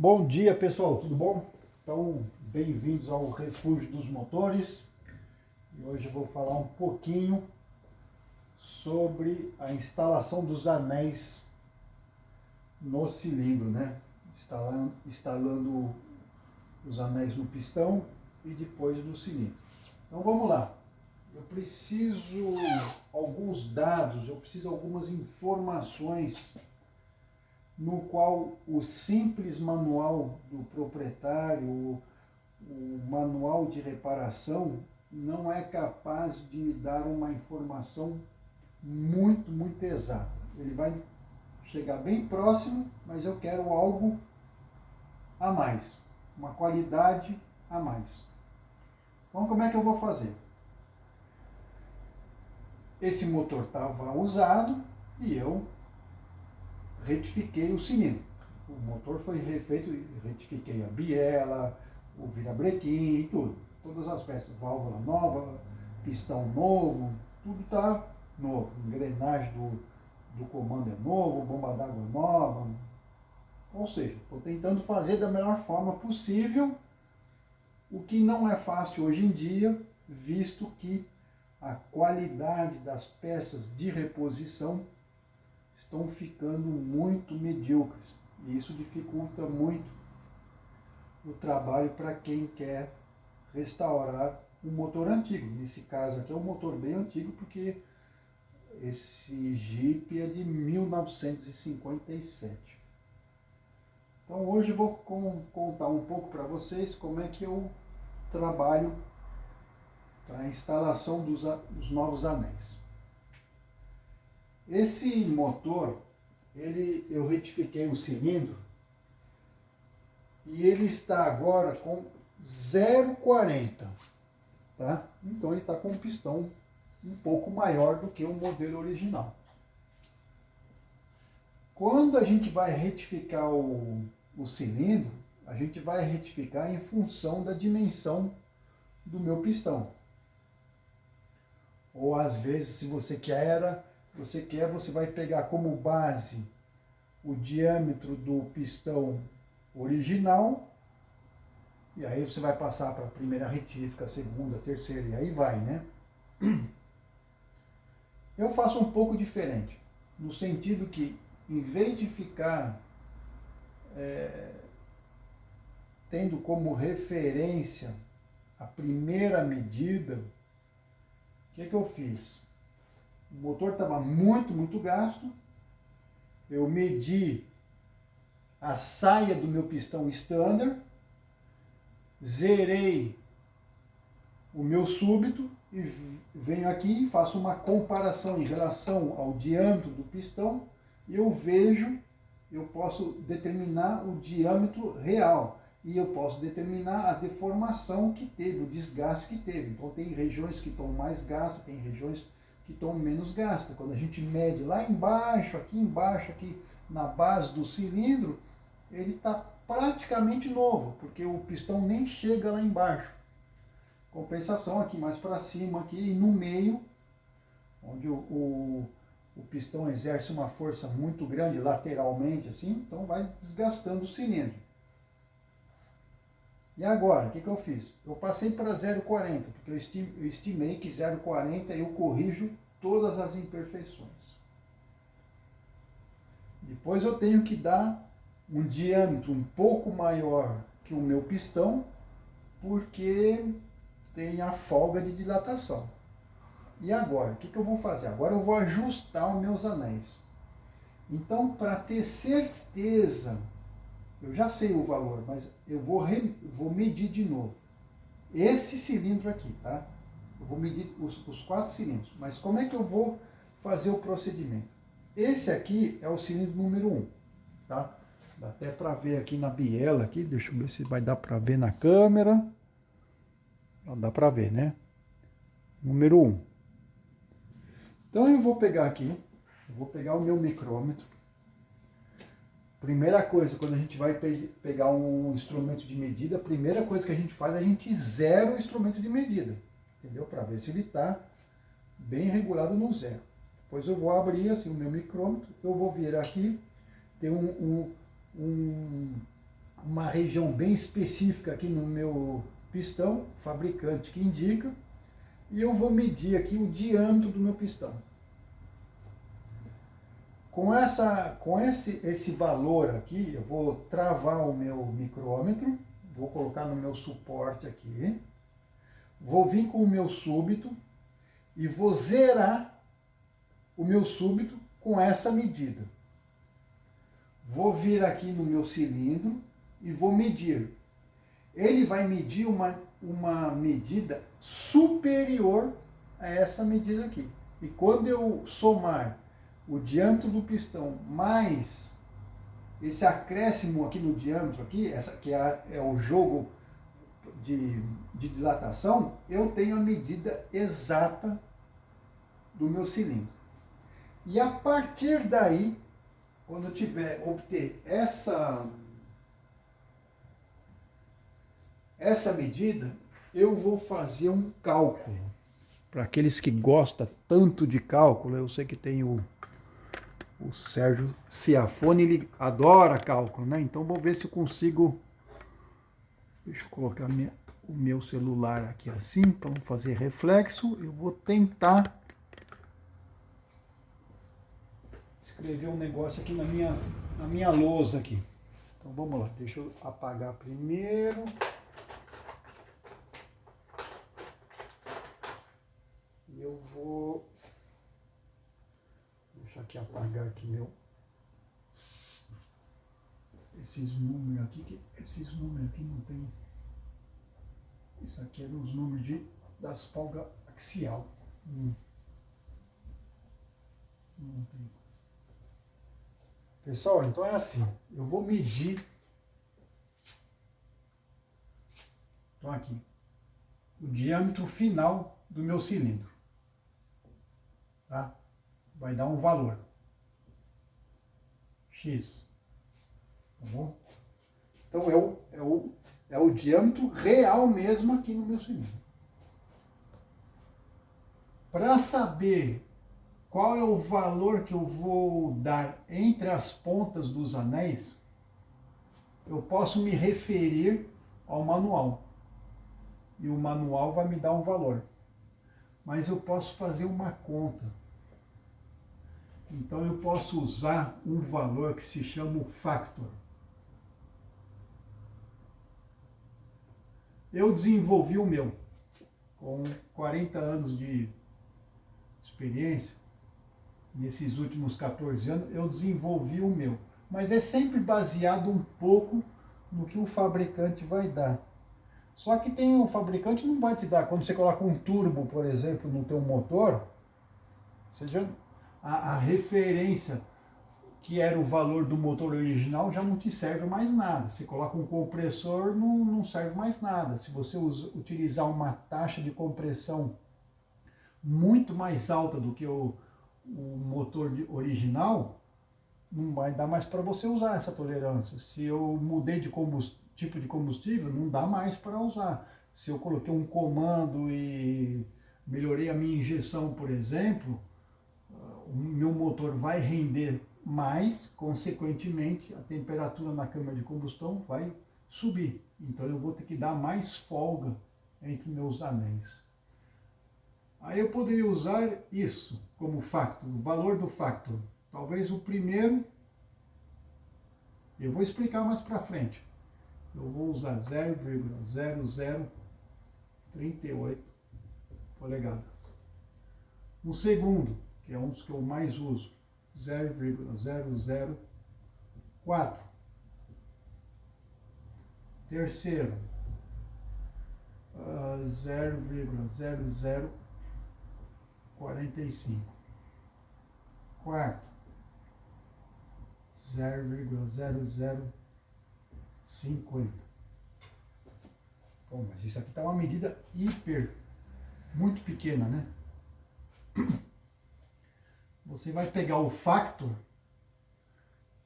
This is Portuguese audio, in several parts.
Bom dia, pessoal, tudo bom? Então, bem-vindos ao Refúgio dos Motores. E hoje eu vou falar um pouquinho sobre a instalação dos anéis no cilindro, né? Instalando os anéis no pistão e depois no cilindro. Então vamos lá. Eu preciso alguns dados, eu preciso algumas informações no qual o simples manual do proprietário, o manual de reparação, não é capaz de me dar uma informação muito exata. Ele vai chegar bem próximo, mas eu quero algo a mais, uma qualidade a mais. Então, como é que eu vou fazer? Esse motor estava usado e eu retifiquei o cilindro. O motor foi refeito, retifiquei a biela, o virabrequim e tudo. Todas as peças, válvula nova, pistão novo, tudo está novo. Engrenagem do comando é novo, bomba d'água nova. Ou seja, estou tentando fazer da melhor forma possível, o que não é fácil hoje em dia, visto que a qualidade das peças de reposição estão ficando muito medíocres. E isso dificulta muito o trabalho para quem quer restaurar um motor antigo. Nesse caso aqui é um motor bem antigo, porque esse Jeep é de 1957. Então hoje eu vou contar um pouco para vocês como é que eu trabalho para a instalação dos novos anéis. Esse motor, eu retifiquei o cilindro e ele está agora com 0,40, tá? Então ele está com um pistão um pouco maior do que o modelo original. Quando a gente vai retificar o cilindro, a gente vai retificar em função da dimensão do meu pistão. Ou às vezes, se você vai pegar como base o diâmetro do pistão original, e aí você vai passar para a primeira retífica, a segunda, a terceira, e aí vai, né? Eu faço um pouco diferente, no sentido que, em vez de ficar tendo como referência a primeira medida, o que eu fiz? O motor estava muito gasto, eu medi a saia do meu pistão standard, zerei o meu súbito e venho aqui e faço uma comparação em relação ao diâmetro do pistão e eu posso determinar o diâmetro real e eu posso determinar a deformação que teve, o desgaste que teve. Então tem regiões que estão mais gastas, tem regiões que estão menos gastas. Quando a gente mede lá embaixo, aqui na base do cilindro, ele está praticamente novo, porque o pistão nem chega lá embaixo. Compensação aqui mais para cima, aqui no meio, onde o pistão exerce uma força muito grande lateralmente, assim, então vai desgastando o cilindro. E agora, o que eu fiz? Eu passei para 0,40, porque eu estimei que 0,40 eu corrijo todas as imperfeições. Depois eu tenho que dar um diâmetro um pouco maior que o meu pistão, porque tem a folga de dilatação. E agora, o que eu vou fazer? Agora eu vou ajustar os meus anéis. Então, para ter certeza, eu já sei o valor, mas eu vou medir de novo. Esse cilindro aqui, tá? Eu vou medir os 4 cilindros. Mas como é que eu vou fazer o procedimento? Esse aqui é o cilindro número 1, tá? Dá até para ver aqui na biela, aqui, deixa eu ver se vai dar para ver na câmera. Dá para ver, né? Número 1. Então eu vou pegar aqui, eu vou pegar o meu micrômetro. Primeira coisa, quando a gente vai pegar um instrumento de medida, a primeira coisa que a gente faz, a gente zera o instrumento de medida, entendeu? Para ver se ele está bem regulado no zero. Depois eu vou abrir assim o meu micrômetro, eu vou vir aqui, tem um uma região bem específica aqui no meu pistão, fabricante que indica, e eu vou medir aqui o diâmetro do meu pistão. Com esse valor aqui, eu vou travar o meu micrômetro, vou colocar no meu suporte aqui, vou vir com o meu súbito e vou zerar o meu súbito com essa medida. Vou vir aqui no meu cilindro e vou medir. Ele vai medir uma medida superior a essa medida aqui. E quando eu somar o diâmetro do pistão mais esse acréscimo aqui no diâmetro, aqui, essa que é o jogo de dilatação, eu tenho a medida exata do meu cilindro. E a partir daí, quando eu tiver obter essa medida, eu vou fazer um cálculo. Para aqueles que gostam tanto de cálculo, eu sei que tem o Sérgio Ciafone, ele adora cálculo, né? Então vou ver se eu consigo. Deixa eu colocar o meu celular aqui assim, para não fazer reflexo. Eu vou tentar escrever um negócio aqui na minha lousa aqui. Então vamos lá, deixa eu apagar primeiro. Eu vou deixar aqui apagar aqui esses números aqui não tem. Isso aqui é os números das folgas axial. Não tem. Pessoal, então é assim, eu vou medir. Então aqui, o diâmetro final do meu cilindro. Tá? Vai dar um valor. X. Tá bom? Então é o diâmetro real mesmo aqui no meu cilindro. Para saber qual é o valor que eu vou dar entre as pontas dos anéis, eu posso me referir ao manual. E o manual vai me dar um valor. Mas eu posso fazer uma conta. Então eu posso usar um valor que se chama o factor. Eu desenvolvi o meu. Com 40 anos de experiência, nesses últimos 14 anos, eu desenvolvi o meu. Mas é sempre baseado um pouco no que o fabricante vai dar. Só que o fabricante não vai te dar, quando você coloca um turbo, por exemplo, no teu motor, seja a referência que era o valor do motor original já não te serve mais nada. Se coloca um compressor, não serve mais nada. Se você utilizar uma taxa de compressão muito mais alta do que o motor original, não vai dar mais para você usar essa tolerância. Se eu mudei de tipo de combustível, não dá mais para usar. Se eu coloquei um comando e melhorei a minha injeção, por exemplo, o meu motor vai render mais, consequentemente, a temperatura na câmara de combustão vai subir. Então eu vou ter que dar mais folga entre meus anéis. Aí eu poderia usar isso como factor, o valor do factor. Talvez o primeiro, eu vou explicar mais para frente. Eu vou usar 0,0038 polegadas. O segundo, que é um dos que eu mais uso, 0,004. Terceiro, 0,0045. Quarto, 0,0050. Bom, mas isso aqui está uma medida muito pequena, né? Você vai pegar o factor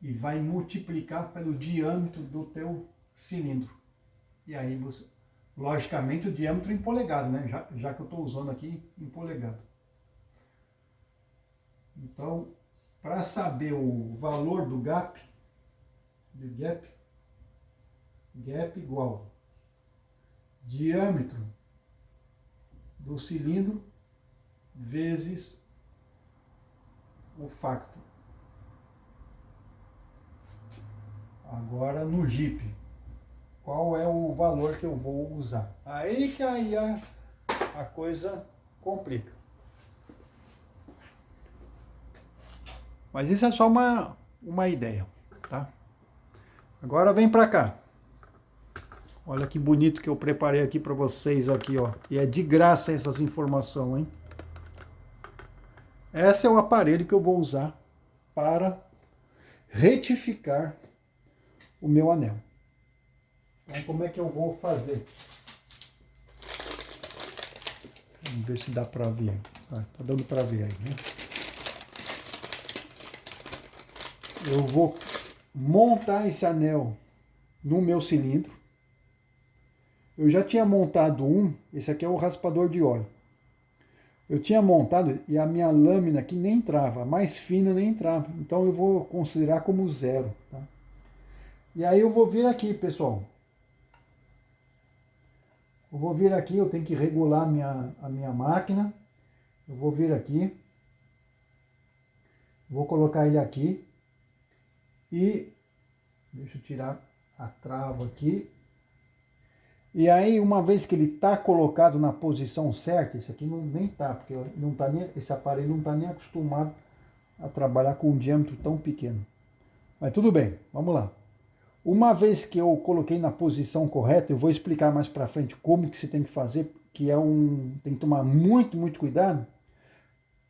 e vai multiplicar pelo diâmetro do teu cilindro. E aí você, logicamente, o diâmetro em polegada, né? Já que eu estou usando aqui em polegada. Então, para saber o valor do gap, gap igual diâmetro do cilindro vezes o facto. Agora no Jeep, qual é o valor que eu vou usar? Aí que aí a coisa complica. Mas isso é só uma ideia, tá? Agora vem pra cá. Olha que bonito que eu preparei aqui para vocês aqui, ó. E é de graça essas informações, hein? Esse é o aparelho que eu vou usar para retificar o meu anel. Então, como é que eu vou fazer? Vamos ver se dá para ver aí. Ah, tá dando para ver aí, né? Eu vou montar esse anel no meu cilindro. Eu já tinha montado um, esse aqui é o raspador de óleo. Eu tinha montado e a minha lâmina aqui nem entrava, a mais fina nem entrava. Então eu vou considerar como zero, tá? E aí eu vou vir aqui, pessoal. Eu vou vir aqui, eu tenho que regular a minha máquina. Eu vou vir aqui. Vou colocar ele aqui. E deixa eu tirar a trava aqui. E aí, uma vez que ele está colocado na posição certa, esse aqui nem está, porque não tá nem, esse aparelho não está nem acostumado a trabalhar com um diâmetro tão pequeno. Mas tudo bem, vamos lá. Uma vez que eu coloquei na posição correta, eu vou explicar mais para frente como que você tem que fazer, que tem que tomar muito, muito cuidado.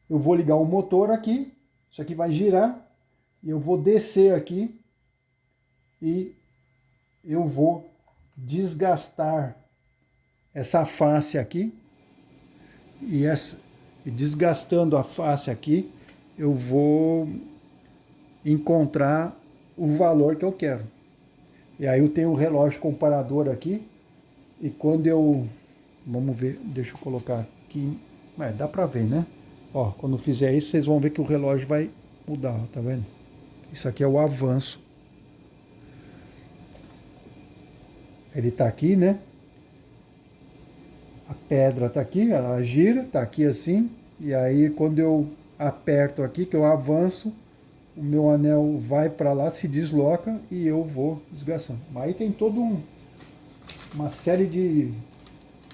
Eu vou ligar o motor aqui, isso aqui vai girar, e eu vou descer aqui e eu vou desgastar essa face aqui e desgastando a face aqui eu vou encontrar o valor que eu quero. E aí eu tenho um relógio comparador aqui e quando vamos ver, deixa eu colocar aqui, dá pra ver, né? Ó, quando eu fizer isso vocês vão ver que o relógio vai mudar, ó, tá vendo? Isso aqui é o avanço. Ele está aqui, né? A pedra está aqui, ela gira, está aqui assim. E aí quando eu aperto aqui, que eu avanço, o meu anel vai para lá, se desloca e eu vou desgastando. Mas aí tem toda uma série de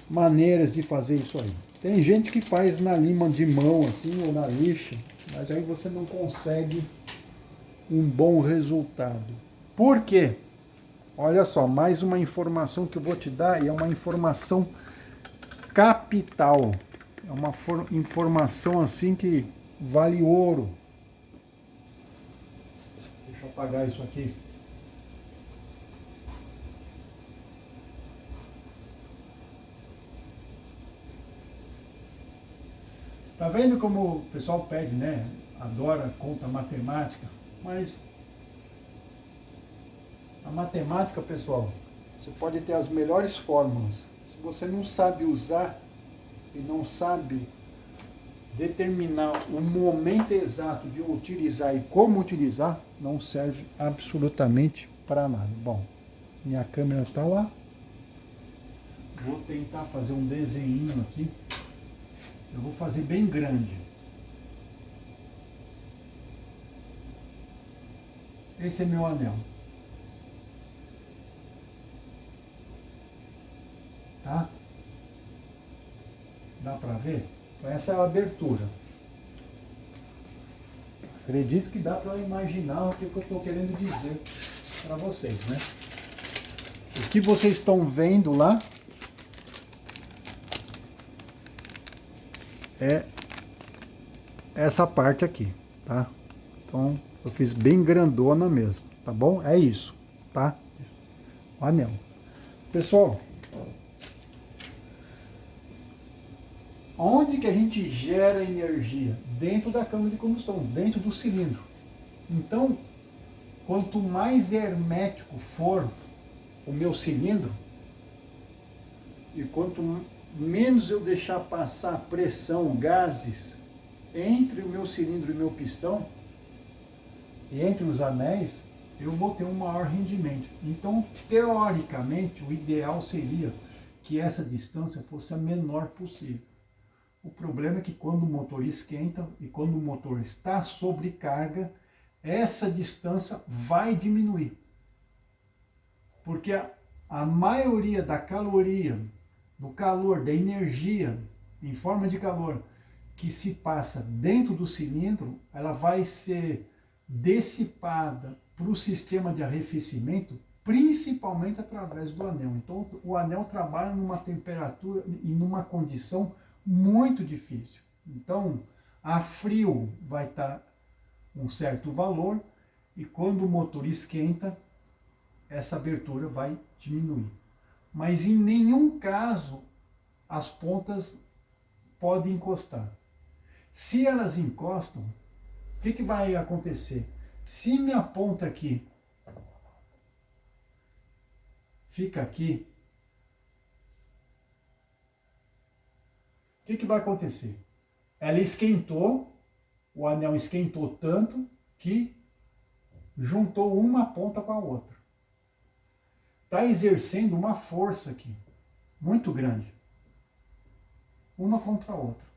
maneiras de fazer isso aí. Tem gente que faz na lima de mão assim, ou na lixa, mas aí você não consegue um bom resultado. Por quê? Olha só, mais uma informação que eu vou te dar, e é uma informação capital. É uma informação assim que vale ouro. Deixa eu apagar isso aqui. Tá vendo como o pessoal pede, né? Adora conta matemática, mas a matemática, pessoal, você pode ter as melhores fórmulas. Se você não sabe usar e não sabe determinar o momento exato de utilizar e como utilizar, não serve absolutamente para nada. Bom, minha câmera está lá. Vou tentar fazer um desenho aqui. Eu vou fazer bem grande. Esse é meu anel. Tá? Dá para ver? Essa é a abertura. Acredito que dá para imaginar o que eu estou querendo dizer para vocês, né? O que vocês estão vendo lá é essa parte aqui, tá? Então, eu fiz bem grandona mesmo, tá bom? É isso, tá? O anel. Pessoal, onde que a gente gera energia? Dentro da câmara de combustão, dentro do cilindro. Então, quanto mais hermético for o meu cilindro, e quanto menos eu deixar passar pressão, gases, entre o meu cilindro e o meu pistão, e entre os anéis, eu vou ter um maior rendimento. Então, teoricamente, o ideal seria que essa distância fosse a menor possível. O problema é que quando o motor esquenta e quando o motor está sob carga, essa distância vai diminuir. Porque a maioria da caloria, do calor, da energia em forma de calor que se passa dentro do cilindro, ela vai ser dissipada para o sistema de arrefecimento, principalmente através do anel. Então o anel trabalha numa temperatura e numa condição muito difícil. Então a frio vai estar um certo valor e quando o motor esquenta, essa abertura vai diminuir. Mas em nenhum caso as pontas podem encostar. Se elas encostam, o que vai acontecer? Se minha ponta aqui fica aqui, o que vai acontecer? Ela esquentou, o anel esquentou tanto que juntou uma ponta com a outra. Está exercendo uma força aqui, muito grande. Uma contra a outra.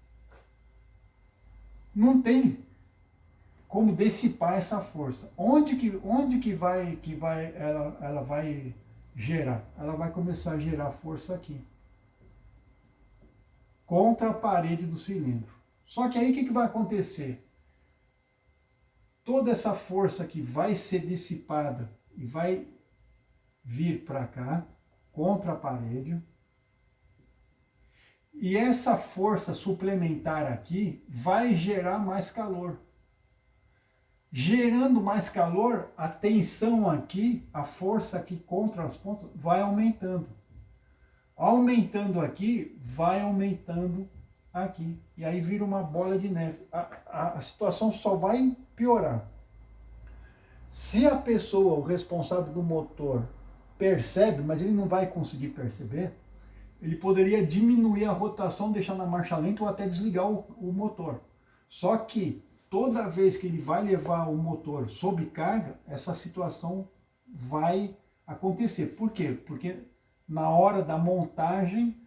Não tem como dissipar essa força. Onde que ela vai gerar? Ela vai começar a gerar força aqui. Contra a parede do cilindro. Só que aí o que vai acontecer? Toda essa força que vai ser dissipada e vai vir para cá, contra a parede. E essa força suplementar aqui vai gerar mais calor. Gerando mais calor, a tensão aqui, a força aqui contra as pontas, vai aumentando. Aumentando aqui, vai aumentando aqui. E aí vira uma bola de neve. A situação só vai piorar. Se a pessoa, o responsável do motor, percebe, mas ele não vai conseguir perceber, ele poderia diminuir a rotação, deixar na marcha lenta ou até desligar o motor. Só que toda vez que ele vai levar o motor sob carga, essa situação vai acontecer. Por quê? Porque na hora da montagem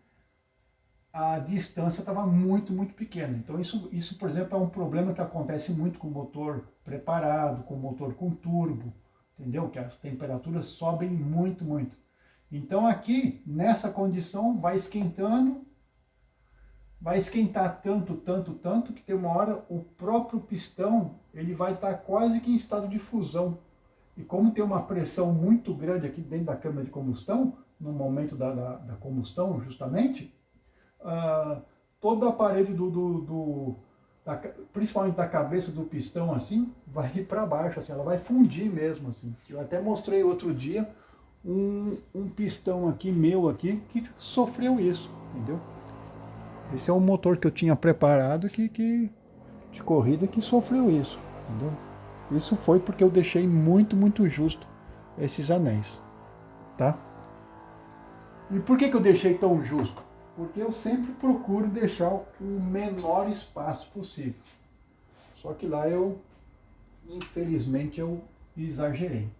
a distância estava muito pequena. Então isso, por exemplo, é um problema que acontece muito com o motor preparado, com o motor com turbo, entendeu? Que as temperaturas sobem muito. Então aqui, nessa condição, vai esquentando, vai esquentar tanto, que tem uma hora o próprio pistão ele vai estar quase que em estado de fusão. E como tem uma pressão muito grande aqui dentro da câmara de combustão, no momento da combustão justamente, toda a parede principalmente da cabeça do pistão assim, vai ir para baixo, assim, ela vai fundir mesmo. Assim. Eu até mostrei outro dia um pistão aqui, meu aqui, que sofreu isso, entendeu? Esse é um motor que eu tinha preparado de corrida que sofreu isso, entendeu? Isso foi porque eu deixei muito justo esses anéis, tá? E por que eu deixei tão justo? Porque eu sempre procuro deixar o menor espaço possível. Só que lá infelizmente, eu exagerei.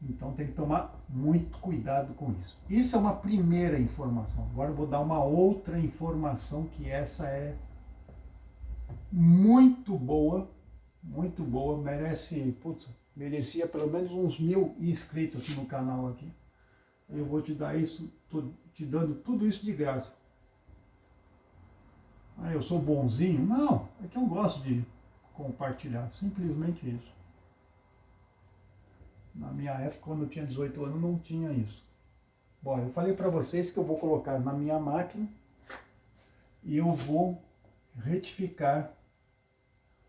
Então tem que tomar muito cuidado com isso. Isso é uma primeira informação. Agora eu vou dar uma outra informação que essa é muito boa, merecia pelo menos uns 1000 inscritos aqui no canal aqui. Eu vou te dar isso, te dando tudo isso de graça. Eu sou bonzinho? Não, é que eu gosto de compartilhar, simplesmente isso. Na minha época, quando eu tinha 18 anos, não tinha isso. Bom, eu falei para vocês que eu vou colocar na minha máquina e eu vou retificar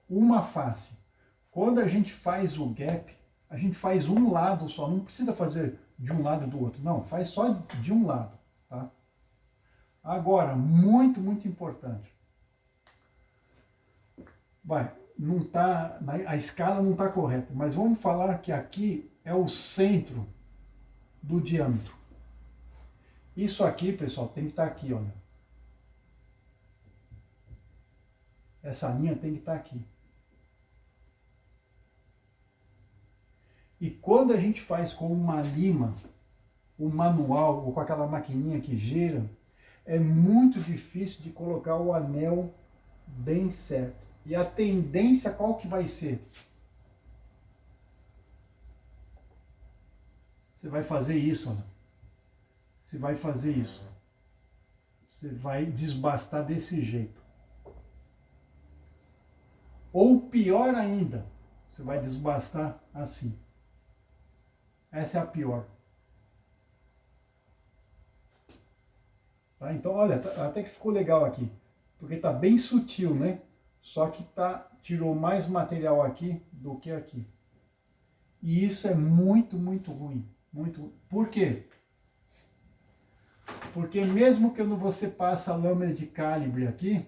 uma face. Quando a gente faz o gap, a gente faz um lado só, não precisa fazer de um lado e do outro, não, faz só de um lado, tá? Agora, muito importante. Não tá, a escala não está correta, mas vamos falar que aqui é o centro do diâmetro. Isso aqui, pessoal, tem que estar aqui, olha. Essa linha tem que estar aqui. E quando a gente faz com uma lima, o manual ou com aquela maquininha que gira, é muito difícil de colocar o anel bem certo. E a tendência qual que vai ser? Você vai fazer isso, olha. Você vai fazer isso. Você vai desbastar desse jeito. Ou pior ainda, você vai desbastar assim. Essa é a pior. Tá? Então, olha, até que ficou legal aqui. Porque tá bem sutil, né? Só que tirou mais material aqui do que aqui. E isso é muito, muito ruim. Muito. Por quê? Porque mesmo que você passe a lâmina de calibre aqui,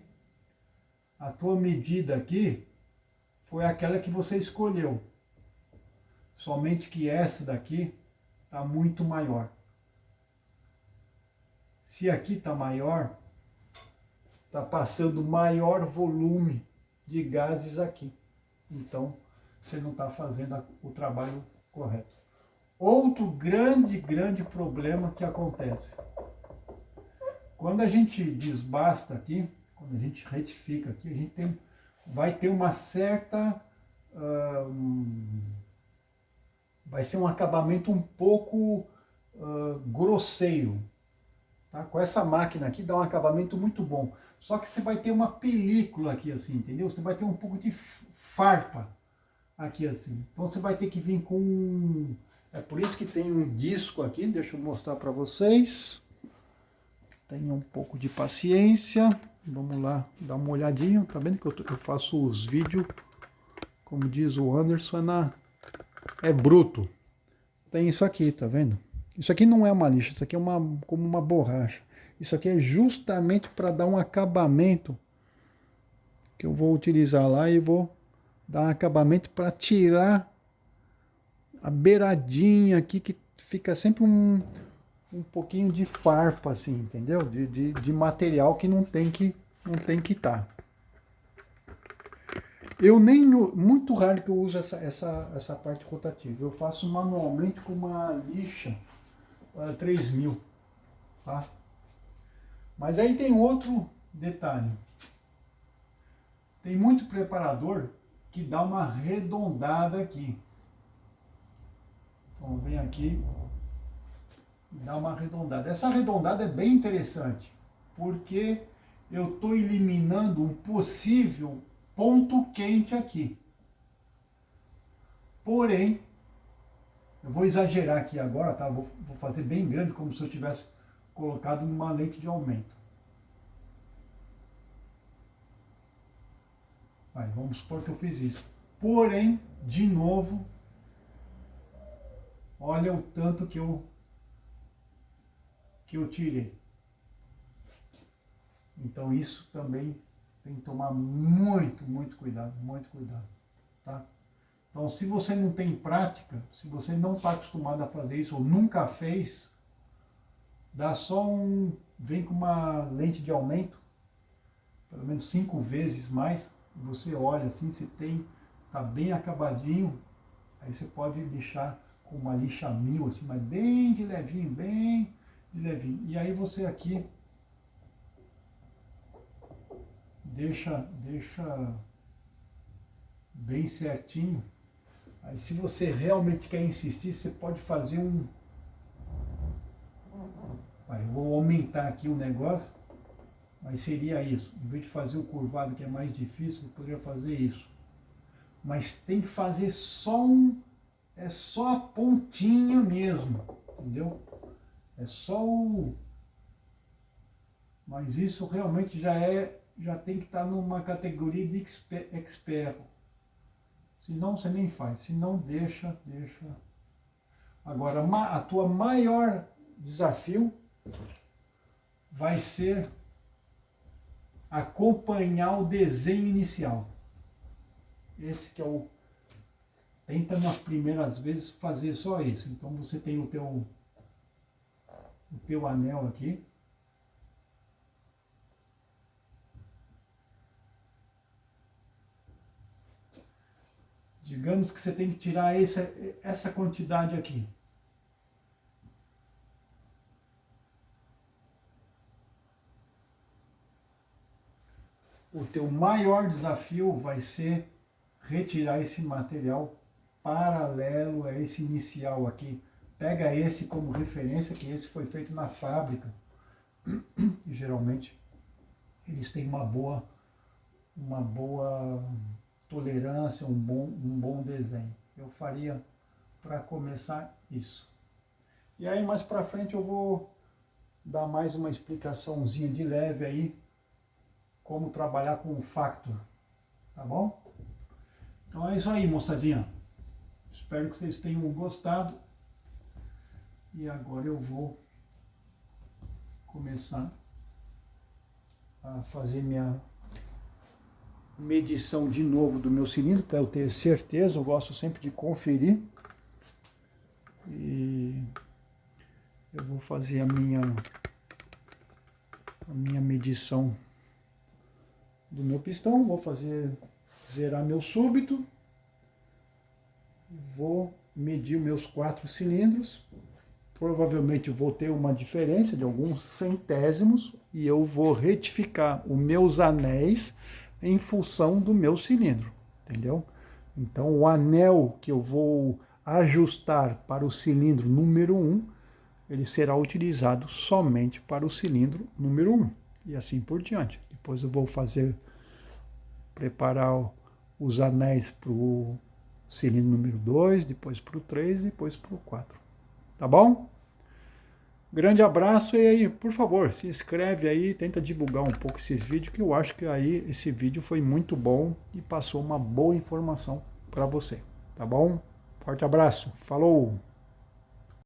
a tua medida aqui foi aquela que você escolheu. Somente que essa daqui está muito maior. Se aqui está maior, está passando maior volume de gases aqui. Então, você não está fazendo o trabalho correto. Outro grande problema que acontece. Quando a gente desbasta aqui, quando a gente retifica aqui, a gente vai ter uma certa... vai ser um acabamento um pouco grosseiro. Tá? Com essa máquina aqui dá um acabamento muito bom. Só que você vai ter uma película aqui assim, entendeu? Você vai ter um pouco de farpa aqui assim. Então você vai ter que vir com... É por isso que tem um disco aqui, deixa eu mostrar para vocês. Tenha um pouco de paciência. Vamos lá, dar uma olhadinha. Tá vendo que eu faço os vídeos, como diz o Anderson, é bruto. Tem isso aqui, tá vendo? Isso aqui não é uma lixa, isso aqui é como uma borracha. Isso aqui é justamente para dar um acabamento, que eu vou utilizar lá e vou dar um acabamento para tirar a beiradinha aqui, que fica sempre um pouquinho de farpa, assim, entendeu? De material que não tem que estar. Eu nem, muito raro que eu uso essa parte rotativa. Eu faço manualmente com uma lixa 3000, tá? Mas aí tem outro detalhe. Tem muito preparador que dá uma arredondada aqui. Então vem aqui e dá uma arredondada. Essa arredondada é bem interessante, porque eu estou eliminando um possível ponto quente aqui. Porém, eu vou exagerar aqui agora, tá? Vou fazer bem grande, como se eu tivesse colocado numa lente de aumento. Vai, vamos supor que eu fiz isso. Porém, de novo, olha o tanto que eu tirei. Então isso também tem que tomar muito cuidado, tá? Então, se você não tem prática, se você não está acostumado a fazer isso ou nunca fez, dá só vem com uma lente de aumento, pelo menos 5 vezes mais, você olha assim, se está bem acabadinho, aí você pode lixar com uma lixa 1000, assim, mas bem de levinho, bem de levinho. E aí você aqui deixa bem certinho. Aí se você realmente quer insistir, você pode fazer eu vou aumentar aqui o negócio, mas seria isso. Em vez de fazer o curvado, que é mais difícil, eu poderia fazer isso. Mas tem que fazer é só a pontinha mesmo, entendeu? É só Mas isso realmente já tem que estar numa categoria de expert. Senão você nem faz, senão deixa. Agora, a tua maior desafio vai ser acompanhar o desenho inicial. Esse que é o... Tenta nas primeiras vezes fazer só isso. Então você tem o teu anel aqui. Digamos que você tem que tirar essa quantidade aqui. O teu maior desafio vai ser retirar esse material paralelo a esse inicial aqui. Pega esse como referência, que esse foi feito na fábrica. E geralmente eles têm uma boa tolerância, um bom desenho. Eu faria para começar isso. E aí mais para frente eu vou dar mais uma explicaçãozinha de leve aí, como trabalhar com o Factor, tá bom? Então é isso aí, moçadinha. Espero que vocês tenham gostado. E agora eu vou começar a fazer minha medição de novo do meu cilindro, para eu ter certeza. Eu gosto sempre de conferir. E eu vou fazer a minha medição do meu pistão, vou zerar meu súbito, vou medir meus 4 cilindros, provavelmente vou ter uma diferença de alguns centésimos e eu vou retificar os meus anéis em função do meu cilindro, entendeu? Então o anel que eu vou ajustar para o cilindro número 1, ele será utilizado somente para o cilindro número 1 e assim por diante. Depois eu vou preparar os anéis para o cilindro número 2, depois para o 3, depois para o 4. Tá bom? Grande abraço e aí, por favor, se inscreve aí, tenta divulgar um pouco esses vídeos, que eu acho que aí esse vídeo foi muito bom e passou uma boa informação para você. Tá bom? Forte abraço. Falou!